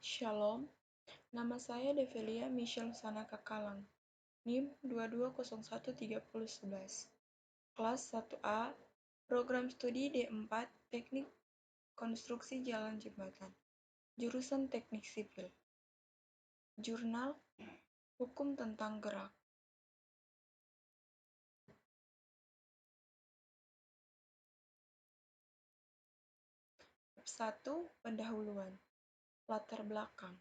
Shalom, nama saya Develia Michelle Sanaka Kalang, NIM 22013011, kelas 1A, program studi D4, Teknik Konstruksi Jalan Jembatan, jurusan Teknik Sipil. Jurnal Hukum tentang Gerak. Bab 1. Pendahuluan. Latar belakang.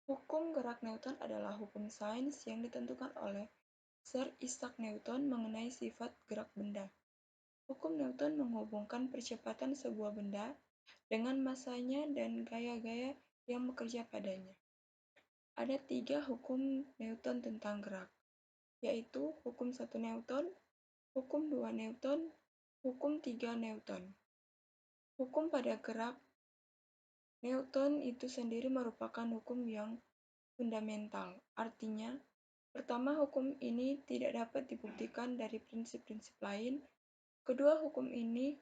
Hukum gerak Newton adalah hukum sains yang ditentukan oleh Sir Isaac Newton mengenai sifat gerak benda. Hukum Newton menghubungkan percepatan sebuah benda dengan masanya dan gaya-gaya yang bekerja padanya. Ada 3 hukum Newton tentang gerak, yaitu hukum 1 Newton, hukum 2 Newton, hukum 3 Newton. Hukum pada gerak Newton itu sendiri merupakan hukum yang fundamental. Artinya, pertama, hukum ini tidak dapat dibuktikan dari prinsip-prinsip lain. Kedua, hukum ini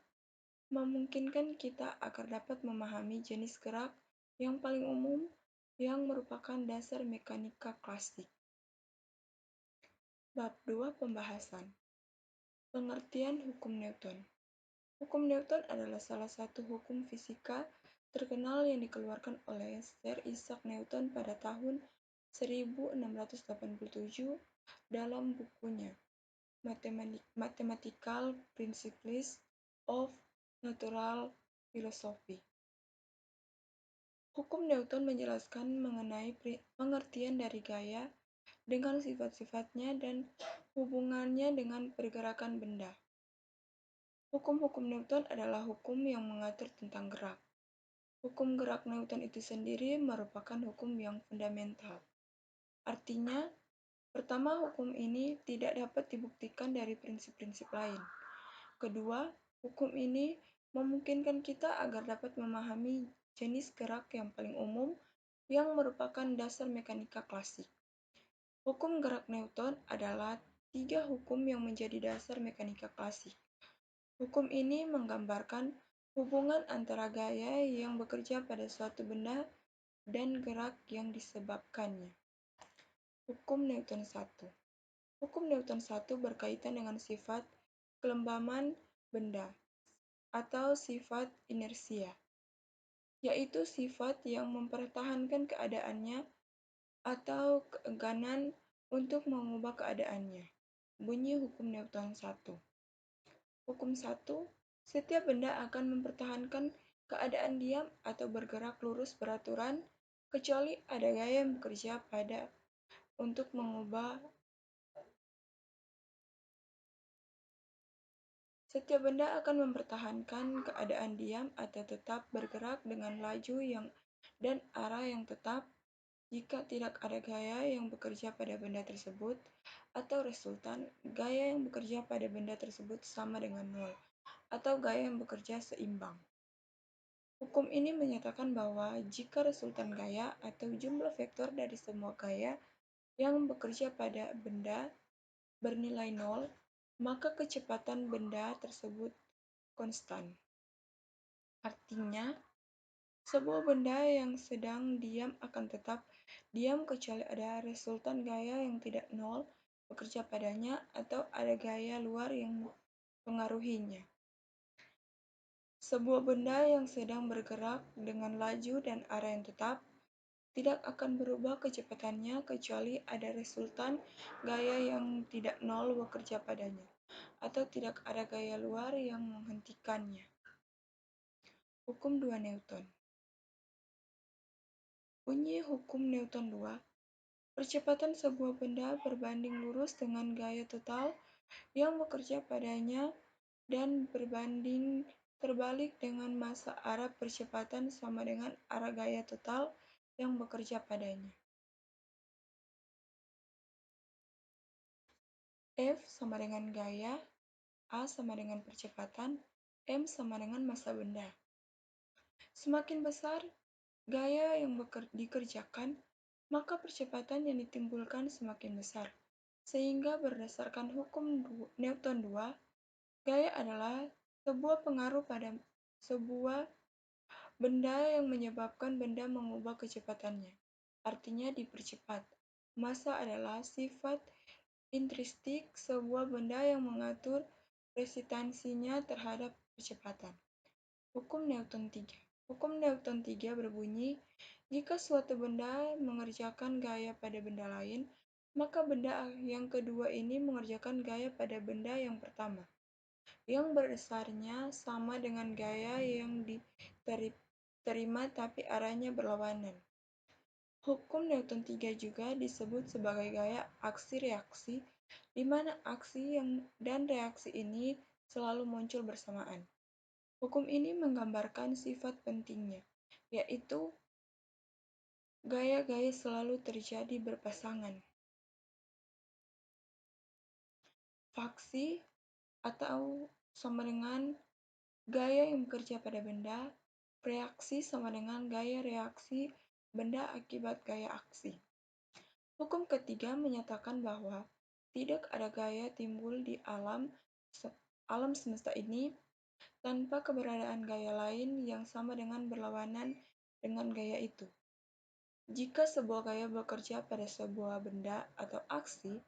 memungkinkan kita agar dapat memahami jenis gerak yang paling umum yang merupakan dasar mekanika klasik. Bab 2. Pembahasan. Pengertian hukum Newton. Hukum Newton adalah salah satu hukum fisika terkenal yang dikeluarkan oleh Sir Isaac Newton pada tahun 1687 dalam bukunya Mathematical Principles of Natural Philosophy. Hukum Newton menjelaskan mengenai pengertian dari gaya dengan sifat-sifatnya dan hubungannya dengan pergerakan benda. Hukum-hukum Newton adalah hukum yang mengatur tentang gerak. Hukum gerak Newton itu sendiri merupakan hukum yang fundamental. Artinya, pertama, hukum ini tidak dapat dibuktikan dari prinsip-prinsip lain. Kedua, hukum ini memungkinkan kita agar dapat memahami jenis gerak yang paling umum yang merupakan dasar mekanika klasik. Hukum gerak Newton adalah 3 hukum yang menjadi dasar mekanika klasik. Hukum ini menggambarkan hubungan antara gaya yang bekerja pada suatu benda dan gerak yang disebabkannya. Hukum Newton 1. Hukum Newton 1 berkaitan dengan sifat kelembaman benda atau sifat inersia, yaitu sifat yang mempertahankan keadaannya atau keengganan untuk mengubah keadaannya. Bunyi hukum Newton 1. Hukum 1. Setiap benda akan mempertahankan keadaan diam atau bergerak lurus beraturan, kecuali ada gaya yang bekerja pada untuk mengubah. Setiap benda akan mempertahankan keadaan diam atau tetap bergerak dengan laju dan arah yang tetap jika tidak ada gaya yang bekerja pada benda tersebut, atau resultan, gaya yang bekerja pada benda tersebut sama dengan nol, atau gaya yang bekerja seimbang. Hukum ini menyatakan bahwa jika resultan gaya atau jumlah vektor dari semua gaya yang bekerja pada benda bernilai nol, maka kecepatan benda tersebut konstan. Artinya, sebuah benda yang sedang diam akan tetap diam kecuali ada resultan gaya yang tidak nol bekerja padanya atau ada gaya luar yang mempengaruhinya. Sebuah benda yang sedang bergerak dengan laju dan arah yang tetap tidak akan berubah kecepatannya kecuali ada resultan gaya yang tidak nol bekerja padanya, atau tidak ada gaya luar yang menghentikannya. Hukum 2 Newton. Bunyi hukum Newton 2. Percepatan sebuah benda berbanding lurus dengan gaya total yang bekerja padanya dan berbanding terbalik dengan massa arah percepatan sama dengan arah gaya total yang bekerja padanya. F sama dengan gaya, A sama dengan percepatan, M sama dengan massa benda. Semakin besar gaya yang dikerjakan, maka percepatan yang ditimbulkan semakin besar. Sehingga berdasarkan hukum Newton 2, gaya adalah sebuah pengaruh pada sebuah Benda yang menyebabkan benda mengubah kecepatannya, artinya dipercepat. Massa adalah sifat intrinsik sebuah benda yang mengatur resistansinya terhadap kecepatan. Hukum Newton 3. Hukum Newton 3 berbunyi, jika suatu benda mengerjakan gaya pada benda lain, maka benda yang kedua ini mengerjakan gaya pada benda yang pertama, yang berdasarnya sama dengan gaya yang diterima tapi arahnya berlawanan. Hukum Newton 3 juga disebut sebagai gaya aksi-reaksi, di mana aksi dan reaksi ini selalu muncul bersamaan. Hukum ini menggambarkan sifat pentingnya, yaitu gaya-gaya selalu terjadi berpasangan. Faksi atau sama dengan gaya yang bekerja pada benda, reaksi sama dengan gaya reaksi benda akibat gaya aksi. Hukum ketiga menyatakan bahwa tidak ada gaya timbul di alam semesta ini tanpa keberadaan gaya lain yang sama dengan berlawanan dengan gaya itu. Jika sebuah gaya bekerja pada sebuah benda atau aksi,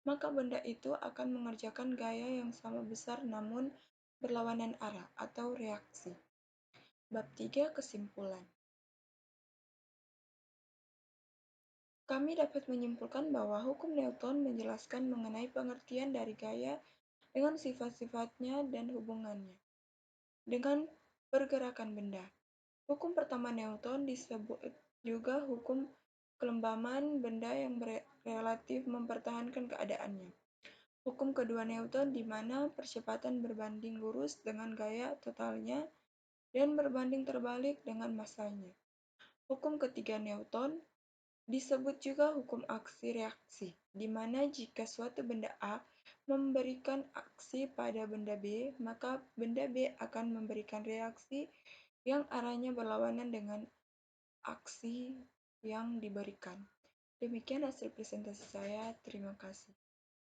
maka benda itu akan mengerjakan gaya yang sama besar namun berlawanan arah atau reaksi. Bab 3 kesimpulan. Kami dapat menyimpulkan bahwa hukum Newton menjelaskan mengenai pengertian dari gaya dengan sifat-sifatnya dan hubungannya dengan pergerakan benda. Hukum pertama Newton disebut juga hukum kelembaman benda yang relatif mempertahankan keadaannya. Hukum kedua Newton di mana percepatan berbanding lurus dengan gaya totalnya dan berbanding terbalik dengan massanya. Hukum ketiga Newton disebut juga hukum aksi-reaksi, di mana jika suatu benda A memberikan aksi pada benda B, maka benda B akan memberikan reaksi yang arahnya berlawanan dengan aksi yang diberikan. Demikian hasil presentasi saya. Terima kasih.